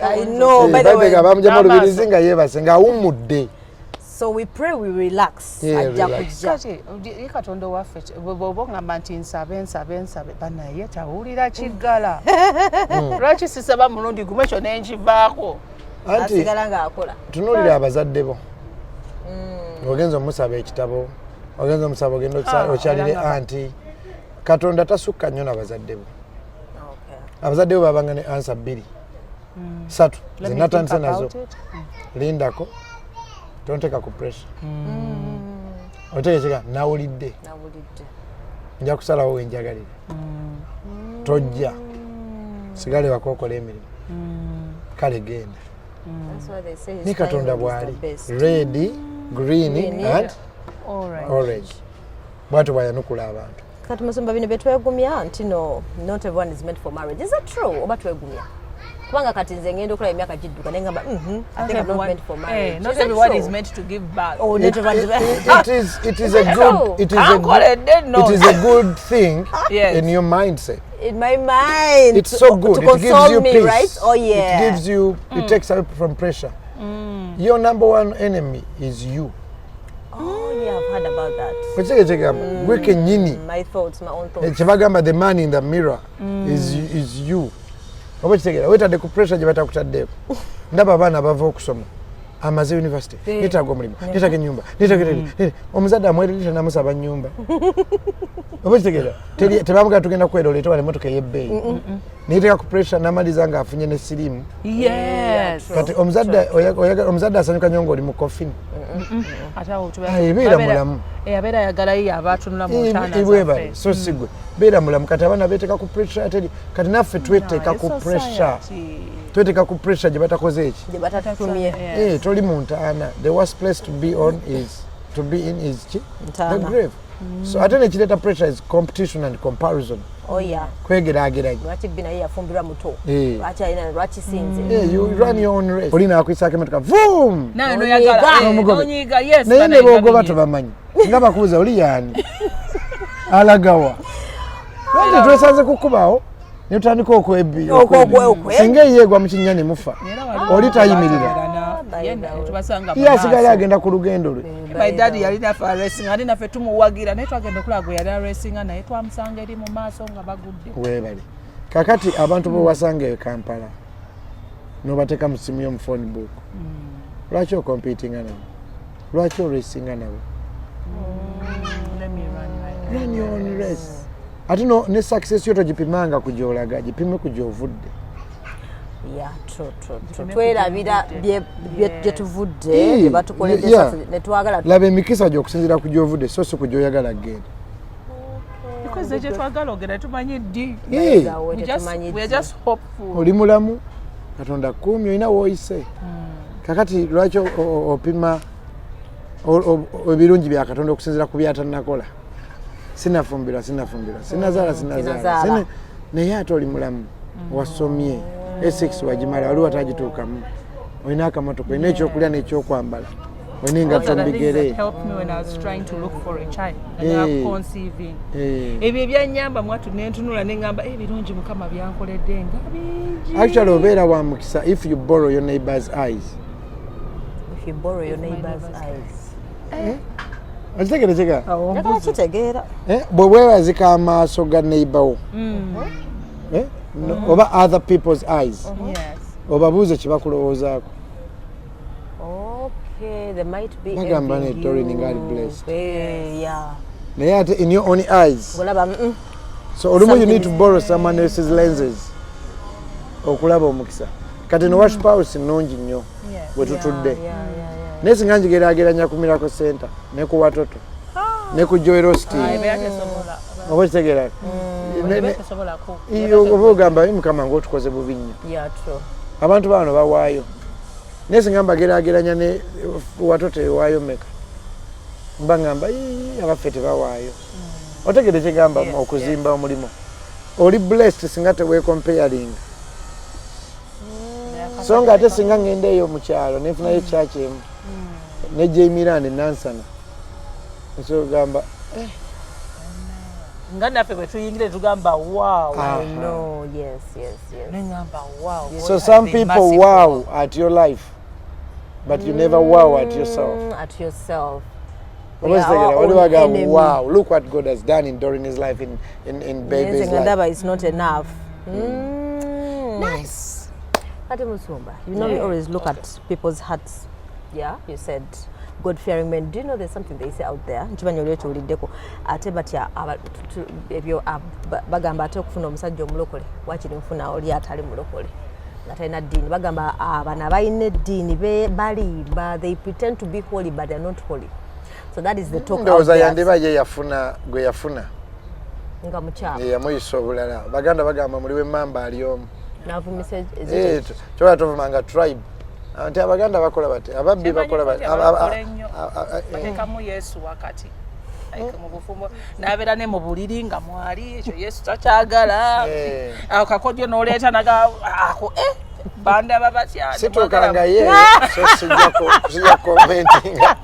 I know by the way abamujja mulubirizi nga yeebase nga awummudde So we pray, we relax. Kati Katonda waffe bw'oba ngamba nti nsabe banaye tawulira kiggala. Lwaki sisaba mulundi gumu ekyo ne nkivaako? Asigala ng'akola. Tunuulira abazadde bo. Ogenza omusaba ekitabo, ogenza omusaba ogenda okyalire anti. Katonda tasukka nnyo n'abazadde bo. Abazadde bo babanga ne ansa 2. 3 zinatandise nazo. Lindako. Tonteka ku pressure. Otegekeka nawulidde. Nja kusalawo wenjagalire. Tojja. Sigale wakokola emirimu. Kale genda. Ni Katonda bwali. Red, green and orange. Bwatu bwayanukula abantu. Kati musomba bino betwegumya nti no, not everyone is meant for marriage. Is that true? Oba twegumya? Kubanga kati nze ngenda okulaba emyaka gidduka naye ngamba I think I'm not meant for marriage. Not everyone is meant to give birth. Oh, not everyone is it is a good thing in your mindset. In my mind. It's so good. To it gives you me, peace. Right? Oh yeah. It gives you it takes away from pressure. Your number one enemy is you. Oh yeah, I've heard about that. My thoughts, my own thoughts. The man in the mirror is you. Obakitegera wetadde ku pressure gye batakutaddeko. Ndaba abaana bava okusoma. Amaze university. Netaga omulimu. Netaga ennyumba. Netaga omuzadde amwererera namusaba nnyumba. Obakitegera tebamuga tugenda kwera oleeta wale motoka ey'ebbeeyi. Niteeka ku pressure n'amaliza ng'afunye ne sirimu. Yes. Kati omuzadde asanyuka nnyo ng'oli mu coffin. Beera mulamu. Abeera ayagalayo abaatunula mu ntaana zaffe. So sigwe. Beera mulamu kati abaana beeteeka ku pressure ateri kati naffe tweteeka ku pressure. Tweteeka ku pressure gye batakoze eki. Gye batatutumye. Toli mu ntaana. The worst place to be in is the grave. So ate nekireeta pressure is competition and comparison. Oh yeah. Kwegeraageranya. Lwaki bina ye yafumbirwa muto. Lwaki alina lwaki sinze. You run your own race. Olina akwisaako emotoka vum. Naye noyagala. Onyiga yes. Naye ne boogoba tobamanyi. Nga bakubuuza oli yaani. Alagawa. Lwaki twesanze kukubawo ne tutandika okwebbi. Singa yeegwa mu kinnya ne mufa. Oli tayimirira. Asigala agenda ku lugendo lwe. My daddy yalina fa racing ate naffe tumuwagira naye twagenda okulaba gwe yali racinga naye twamusanga eri mu maaso nga bagudde. Weebale. Kakati abantu bo wasanga e Kampala n'obateeka mu simu yo mu phone book. Lwaki okompitinga nabo? Lwaki oracinga nabo? Run your own race. Ate ne success yo togipimanga ku gy'olaga, gipime ku gy'ovudde. Yeah, true. Twerabira bye tuvudde bye batukoledde ne twagala. Laba emikisa gy'okusinziira ku gy'ovudde so si ku gy'oyagala genda. Because gye twagala ogenda tumanyi ddi. We are just hopeful. Oli mulamu Katonda kuumi olina w'oyise. Kakati lwaki opima ebirungi bya Katonda okusinziira ku by'atannakola. Sinafumbirwa. Sinazaala. Naye ate oli mulamu. Wasomye. Essex wagimala waliwo atagituukamu. Olina akamotoka, olina ekyokulya n'ekyokwambala. Olina engatto mu bigere. Helped me when I was trying to look for a child and conceiving. Ebyo ebyanyamba mwatu nentunula nengamba ebirungi Mukama byankoledde nga bingi. Actually obeera wa mukisa if you borrow your neighbor's eyes. If you borrow your neighbor's eyes. Akitegeera. Njagala kitegeera. Bwe weewazika amaaso ga neighbor wo. Oba other people's eyes. Yes. Obabuuze kye bakulowoozaako. Okay, there might be bagamba ne Tori ningali blessed. Yeah. Naye ate in your own eyes. So olumu you need to borrow someone else's lenses. Okulaba omukisa. Kati no wash house nnungi nnyo. Bwe tutudde. Naye singa njigeraageranya ku Miracle Center ne ku Watoto. Ne ku Joy Roast. Oba kitegeera. Iyo obugamba Mukama ng'otukoze bubi nnyo. Yeah, true. Abantu bano bawaayo. Naye singa mbageraageranya ne Watoto ewaayo meka. Mba ngamba abaffe tebawaayo. Otegedde kigamba okuzimba omulimu. Oli blessed singa teweekomparing. So nga ate singa ngenda eyo mu kyalo nefunayo church emu. Ne Jaimirani Nansana. So gamba nga naffe bwe tuyingire tugamba wow. I know, yes. Nengamba wow. So some people wow at your life. but you never wow at yourself. At yourself. Wow, look what God has done during his life in baby's life. It's not enough. Nice. You know, we always look at people's hearts. Yeah, you said God-fearing men. Do you know there's something they say out there? Bagamba ate okufuna omusajja omulokole wakiri nfuna oli atali mulokole natalina ddiini bagamba abana balina eddiini balimba, they pretend to be holy but they're not holy. So that is the talk out there. Yandiba ye yafuna gwe yafuna nga mukyala yamuyisa obulala baganda bagamba muliwe mamba ali omu n'avumisa kyoba tovumanga tribe nti abaganda bakola bati ababbi bakola bati batekamu Yesu wakati mu bufumbo n'abeera ne mu buliri nga mwali ekyo Yesu takyagala ako kakodyo n'oleeta naga ako banda babatya situukanga ye so sijja commentinga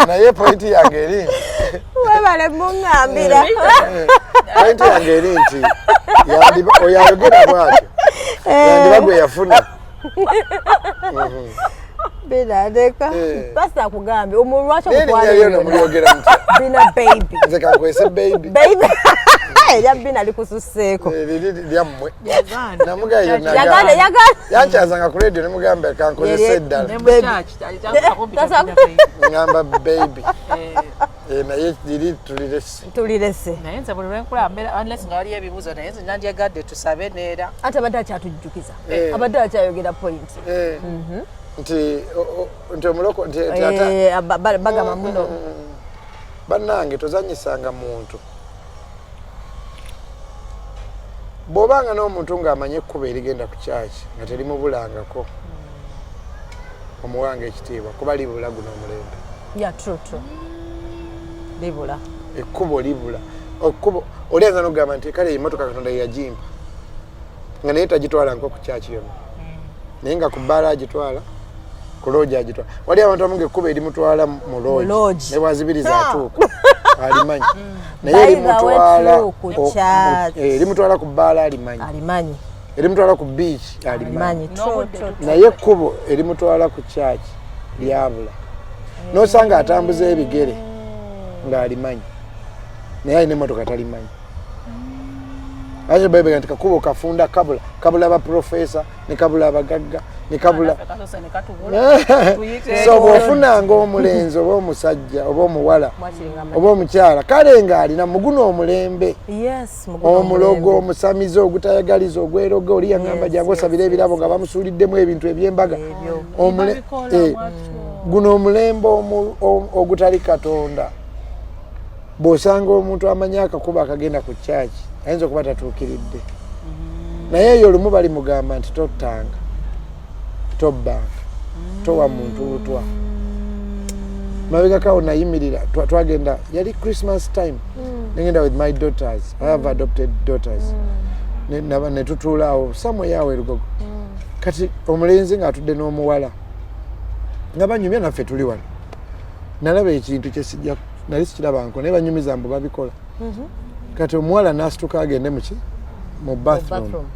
naye pointi yange eri webale muŋŋambira pointi yange eri nti oyayogera bwatyo yandiba gwe yafuna Benadeka. Pastor akugambe omulwacho mulyogera nti bina baby. Nze kankwese baby. Baby. Ya bina likususeeko. Lyammwe. Namugayo naga. Yagala. Yankyazanga ku radio ne mugambe kankozesa eddala. Ngamba baby. Naye diri tulirese. Naye nze buli lwenkula unless nga waliyo ebibuuzo naye nze nandyagadde tusabe neera. Ate abadde akyatujjukiza. Abadde akyayogera point. Nti omuloko nti tata bagamba muno bannange tozanyisanga muntu bw'obanga n'omuntu ng'amanye ekkubo erigenda ku kyaki nga terimubulangako omuwanga ekitiibwa kuba libula guno omulembe. Yeah, true. Libula. Ekkubo libula. Ekkubo olianza n'ogamba nti kale emmotoka Katonda yagimpa nga naye tagitwala nko ku kyaki yonna naye nga ku bbaala agitwala ku loogi agitwala. Wali abantu amunga ekkubo erimutwala mu loogi ne bwazibiriza atuuka alimanyi naye erimutwala ku bbaala alimanyi erimutwala ku beach alimanyi naye ekkubo erimutwala ku kyaki lyabula n'osanga atambuza ebigere ng'alimanyi naye alina emmotoka talimanyi. Aje bebe nti kakubo kafunda kabula aba professor ne kabula abagagga ne kabula so bofunanga omulenzi oba omusajja oba omuwala oba omukyala kale nga alina muguno omulembe omulogo omusamizo ogutayagaliza ogweroga oli yangamba jangu osabira ebirabo nga bamusuuliddemu ebintu eby'embaga guno omulembe ogutali Katonda. Bw'osanga omuntu amanyi akakuba akagenda ku kyaki ayinza okuba tatuukiridde naye eyo olumu bali mugamba nti tottanga tobbanga towa muntu lutwa. Mabegakawo nayimirira twagenda yali Christmas time negenda with my daughters. I have adopted daughters. Ne tutuula awo somewhere awo erugogo kati omulenzi ng'atudde n'omuwala nga banyumya naffe tuli wano nalaba ekintu kyesijja nali sikirabanko naye banyumiza mbu babikola. Kati omuwala n'asituka agende mu bathroom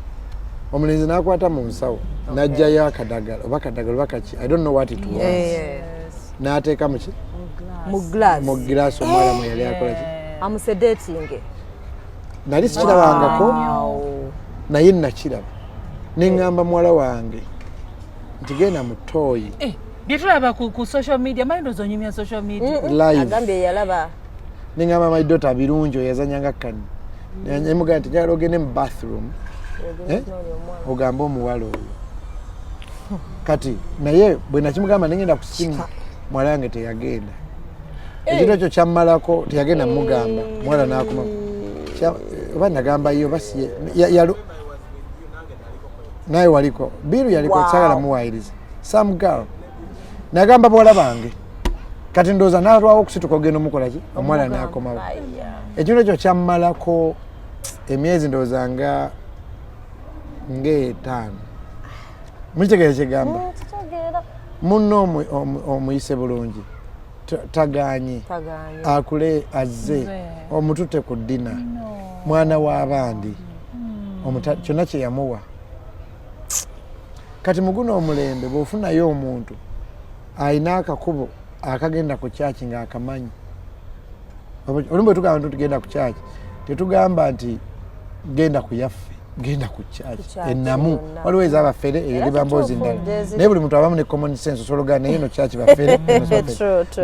omulenzi n'akwata mu nsawo n'ajjayo akadagala oba kaki I don't know what it was n'ateeka mu glass omuwala mwe yali akola ki amusedating. nali sikirabangako naye nakiraba neŋŋamba muwala wange nti genda mu tooyi byetulaba ku social media mayindozi onyumya social media live agambye yalaba neŋŋamba my daughter birungi oyazanyanga kani nemugaa nti njagala ogende mu bathroom ogamba omuwala oyo kati naye bwe nakimugamba nengenda ku simu muwala wange teyagenda ekintu ekyo kyammalako teyagenda mugamba muwala n'akoma oba nagamba yo basi naye waliko biru yaliko kyagala muwayiriza some girl nagamba bwala bange kati ndooza n'alwawo okusituka ogenda omukola ki omuwala n'akomawo ekintu ekyo kyammalako emyezi ndooza nga 5 mukitegeera kyegamba munno omuyise bulungi tagaanye akule azze omutute ku ddina mwana w'abandi kyonna kye yamuwa kati muguno omulembe bw'ofunayo omuntu ayina akakubo akagenda ku kyaki ng'akamanyi olumu bwe tugamba nti tugenda ku kyaki tetugamba nti genda ku yaffe genda ku kyaki ennamu waliwo eza bafere eyo liba mboozi ndala naye buli muntu abamu ne common sense osologa naye no kyaki bafere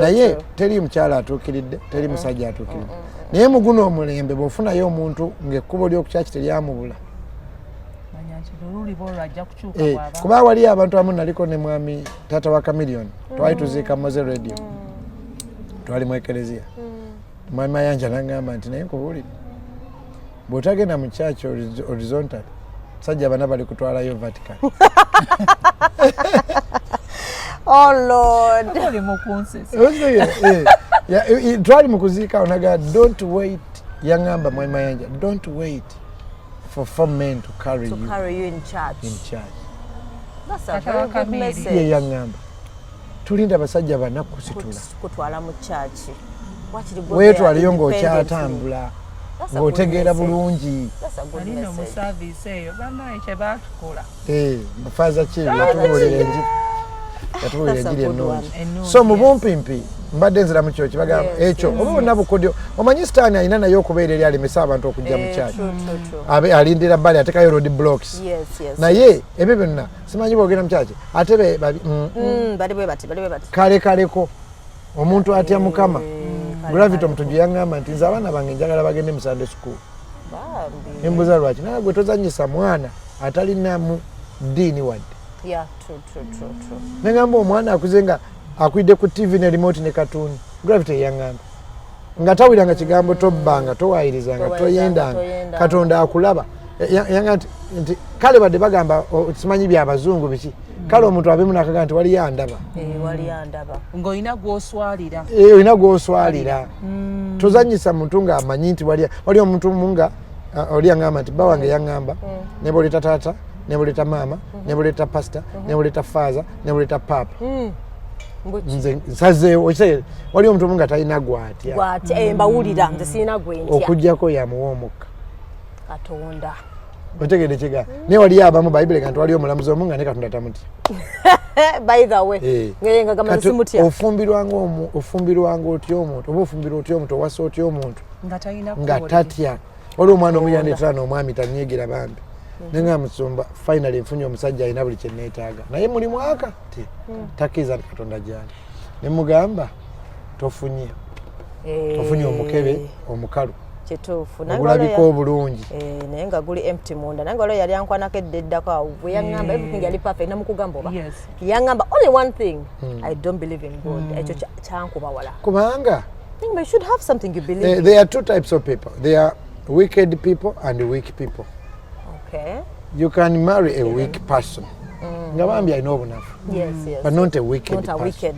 naye teri mukyala atuukiridde teri musajja atuukiridde naye muguno omulembe bw'ofunayo omuntu ng'ekkubo ly'oku kyaki teryamubula kuba wali abantu abamu naliko ne mwami taata wa Chameleone twali tuziika Moze radio twali mu ekereziya mwami Mayanja n'agamba nti naye nkubuulire bw'otagenda mu kyaki horizontal sajja bana bali kutwalayo vertical. Oh Lord. Twali mu kuziika onaga don't wait yangamba mwami Mayanja don't wait for 4 men to carry you in church. That's a very good message. Ye yangamba tulinda abasajja bana kusitula kutwala mu church. Wetwaliyo ng'okyatambula ng'otegeera bulungi mufaza ki yatubuulira enjiri ennungi so mu bumpimpi mbadde nzira mu kyoki bagamba ekyo oba bonna bukodyo omanyi sitaani alina naye okubeera eri alemesa abantu okujja mu kyaki alindira bbali atekayo road blocks naye ebyo byonna simanyi boogera mu kyaki ate kalekaleko omuntu atya mukama gravity omutuju yangamba nti nze abaana bange njagala bagende mu Sunday school embuza lwaki naye gwe tozanyisa mwana atalinamu ddiini wadde negamba omwana akuze nga akwidde ku TV ne remote ne katuni gravity yangamba nga tawuliranga kigambo tobbanga towayirizanga toyendanga Katonda akulaba yanga nti kale badde bagamba simanyi by'abazungu biki kale omuntu abimu nakaga nti wali yandaba ng'olina gw'oswalira olina gw'oswalira tozanyisa muntu ng'amanyi nti wali omuntu munga oli yangamba nti bba wange yangamba ne boleeta taata ne boleeta maama ne boleeta pasita ne boleeta faaza ne boleeta paapa nze nsazeewo wali omuntu munga talina gwatya mbawulira nze sirina gwentya okuggyako yamuwa omukka Katonda otegedde kiga naye waliyo abamu bayibuli kanti waliyo omulamuzi omu nga ne Katonda tamutya by the way nga gamba simutya ofumbirwanga otya omuntu oba ofumbirwa otya omuntu owasa otya omuntu nga tatya waliwo omwana omu yandeetera n'omwami tanyeegera bambi naye nga musumba finally nfunye omusajja alina buli kye neetaaga naye muli mwaka takkiriza nti Katonda gyali ne mugamba tofunye omukebe omukalu kituufu ogulabika obulungi naye nga guli empty munda nange olwo yali ankwanako eddeddako awo bwe yaŋŋamba everything yali perfect namukugamba oba yaŋŋamba only one thing I don't believe in God ekyo kyankuba wala kubanga you should have something you believe in. There are two types of people. There are wicked people and weak people. Okay. You can marry a weak person. Ngabambi I know enough. Yes. But not a wicked person. Not a wicked.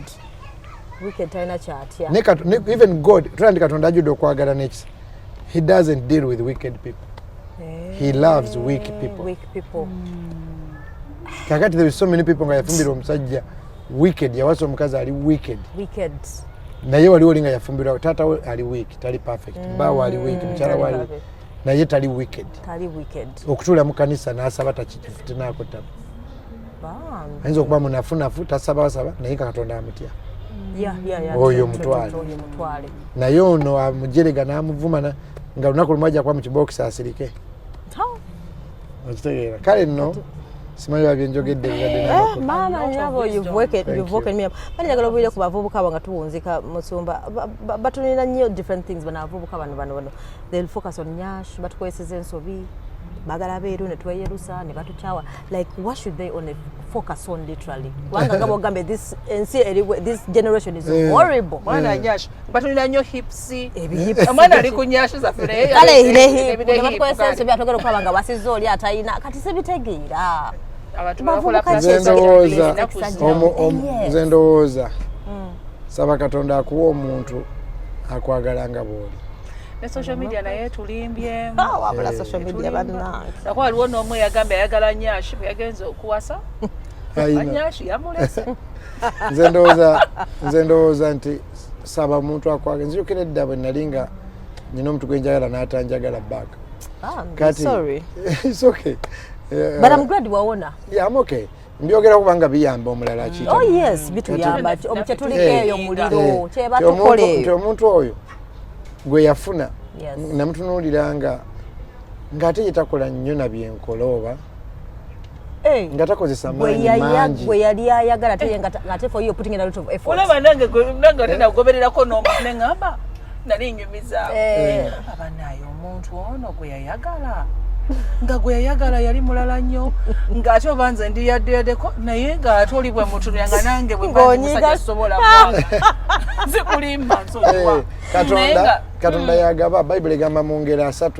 Wicked taina chat, yeah. Even God, trying to Katonda ajudo kwagala next. He doesn't deal with wicked people. He loves weak people. Weak people. Kakati there is so many people nga yafumbira omusajja wicked yawasa omukazi ali wicked. Wicked. Naye wali olinga yafumbira taata ali weak, tali perfect. Bawa ali weak, mchara wali naye tali wicked. Tali wicked. Okutula mu kanisa n'asaba takifuti n'akotaba. Ayinza okuba munafunafu tasaba naye Katonda amutya. Oyo mutwale. Naye ono amujerega n'amuvuma nga lunaku lumu ajja kuba mu kibokisi asirike. Okitegeera kale nno simanyi babyenjogedde maama nyabo you've woken me up. Bali njagala obuire ku bavubuka nga tuwunzika musumba batunira nnyo different things bana abavubuka bano they'll focus on nyash batukozesa ensobi bagala beeru ne tweyerusa ne batuchawa like what should they only focus on literally wanga gabo gambe this generation is horrible mwana nyash batunira nnyo hipsi mwana ali ku nyash za fere kale ile batukozesa ensobi atogera kwabanga basizo oli atayina kati sebitegeera nze ndowooza saba Katonda akuwa omuntu akwagala nga bw'oli ne social media naye tulimbye wabula social media bannange nakuba waliwo n'omu eyagamba ayagala nyashi yagenza okuwasa nyashi yamulese nze ndowooza nti saba omuntu akwagala nzijukira edda bwe nali nga nyina omuntu gwe njagala n'atanjagala back kati sorry it's okay. But I'm glad wawona. Yeah, I'm okay. Mbyogera kubanga biyamba omulala akiyita. Oh yes, bituyamba omukye tulikeeyo muliro kyeba tukole. Omuntu oyo gwe yafuna namutunuuliranga ng'ate yetakola nnyo na byenkolooba nga takozesa maanyi mangi. Gwe yali ayagala ate ng'ate for you putting in a lot of effort. Olaba nange nagobererako neŋŋamba nali nyumiza abanaye omuntu ono gwe yayagala nga gwe yayagala yali mulala nnyo ng'ate oba nze ndi yaddeyaddeko naye ng'ate oli bwe mutulyanga nange bwe musajja sobola zikulimba nsobola. Katonda yagaba Bayibuli egamba mu ngero 3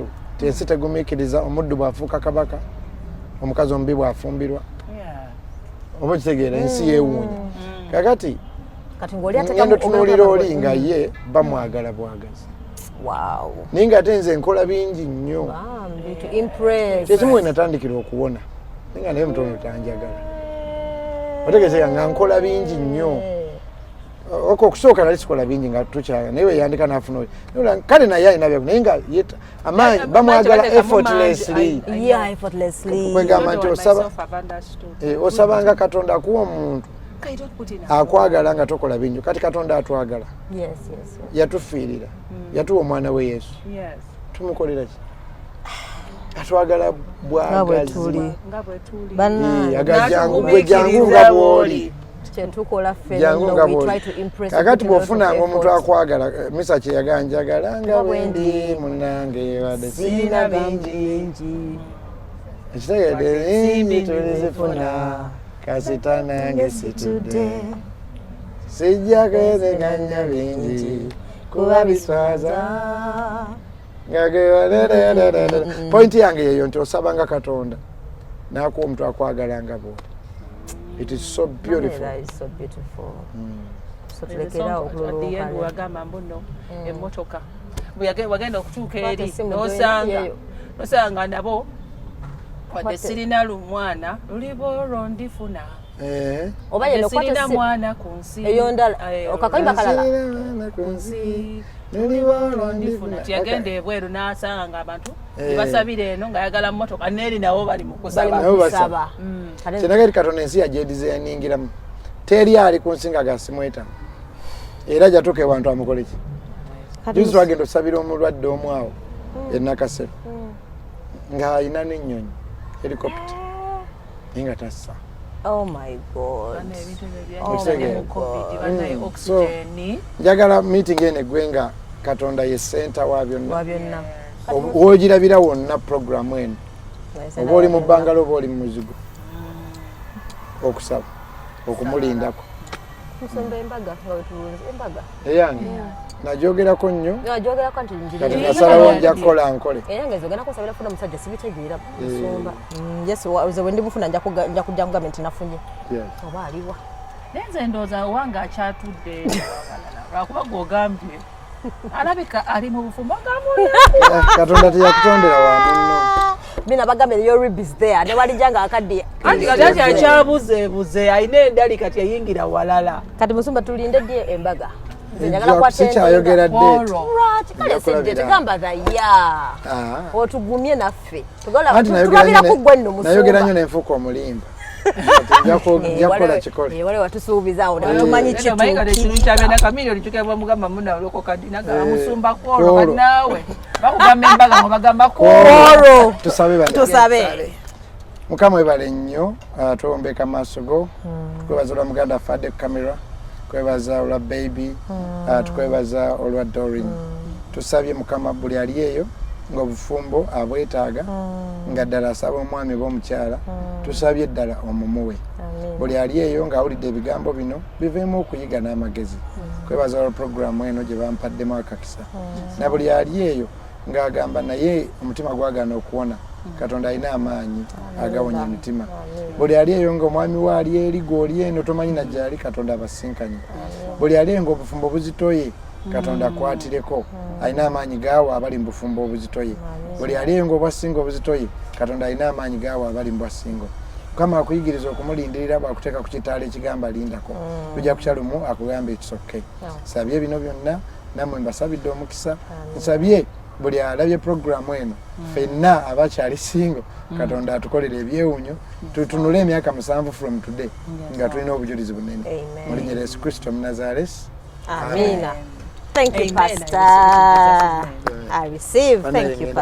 ensi tegumiikiriza omuddu bw'afuuka kabaka omukazi omubi bw'afumbirwa oba kitegeera ensi yeewuunya kakati ngendo tunuulira oli nga ye bamwagala bwagazi naye ng'ate nze nkola bingi nnyo kyekimu we natandikira okuwona naye nga naye mutono tanjagala otegeeza nga nkola bingi nnyo okusooka nali sikola bingi nga tukyala naye weyandika n'afuna oyo kale naye alina byago naye nga amaanyi bamwagala effortlessly kwegamba nti osabanga Katonda akuwa omuntu akwagala nga tokola bingi kati Katonda atwagala yatufiirira yatuwa omwana we Yesu tumukolera ki atwagala bwagazi gwe jangu nga bw'oli kakati bw'ofunanga omuntu akwagala misa kye yaganjagala nga bwendi munange wadde sirina bingi ekitegedde bingi tulizifuna kasita nange situdde sijja kwezeganya bingi kuba biswaza pointi yange yeyo nti osabanga Katonda n'akuwa omuntu akwagala nga bw'oli. It is so beautiful. That is so beautiful. So at the end wagamba mbuno emmotoka wagenda okutuuka eri nosanga nabo wadde sirina lumwana lulibo olwo ndifuna oba sirina mwana ku nsi eyo ndala okakayimba kalala ku nsi lulibo olwo ndifuna yagenda ebweru n'asanga ng'abantu basabira eno ng'ayagala mmotoka n'eri nabo bali mu kusaba kinageri Katonda ensi yagyedizayiningiramu teri ali ku nsi nga gasimwetamu era jatuuka ewantu amukole ki juzi twagenda osabira omulwadde omu awo Nakasero ng'alina n'ennyonyi helicopter naye nga tassa. Oh my God. So njagala meeting ene gwenga Katonda ye center wa byonna wogirabira wonna programu eno oba oli mu bbangalo oba oli mu muzigo okusaba okumulindako eyange najogerako nnyo kati nasalawo nja kukola nkole ze wendi bufuna nja kujja kugamba nti nafunye oba aliwa nenze ndooza owange akyatudde lwakuba gw'ogambye alabika ali mu bufumbo Katonda teyakutondera wa munno mina bagambye your rib is there ne walijanga akadde kati akyabuzeebuze alina endali kati yayingira walala kati musumba tulinde ddi embaga sikyayogera tegamba ya otugumye naffe tugabira ku gwe nno nayogera nnyo nenfuuka omulimba njakola kikole wale watusuubizaawo tumanyi kituukitabena kamiliyoni kyokebwa mugamba muna olwoko kadinaga musumba kwolo banaawe bakugamba embaga ngo bagamba kwolo tusabe Mukama webale nnyo tuwombeka maaso go tukwebaza olwa muganda Fadde Camera tukwebaza olwa baby tukwebaza olwa Dorin tusabye Mukama buli ali eyo ng'obufumbo abwetaaga nga ddala asaba omwami b'omukyala tusabye ddala omumuwe buli ali eyo ng'awulidde ebigambo bino biveemu okuyiga n'amagezi kwebaza olwa programu eno gye bampaddemu akakisa na buli ali eyo ng'agamba naye omutima gwagaana okuwona Katonda alina amaanyi agawonya emitima buli ali eyo ng'omwami we ali eri gw'oli eno tomanyi na gyali Katonda abasinkanye buli ali eyo ng'obufumbo buzitoye Katonda akwatireko alina amaanyi gaawo abali mu bufumbo obuzitoye buli ali eyo ng'obwasinga obuzitoye Katonda alina amaanyi gaawo abali mu bwasingo Mukama akuyigiriza okumulindirira bw'akuteeka ku kitaala ekigamba lindako tujja kukyalumu akugamba ekisokke sabye bino byonna nammwe mbasabidde omukisa nsabye buli alabye programu eno ffenna abakyali single Katonda atukolera ebyewunyo tutunule emyaka 7 from today nga tulina obujulizi bunene mu linnya lya Yesu Kristo Munazaresi. Amina. Thank you, Pastor. I receive. Thank you, Pastor.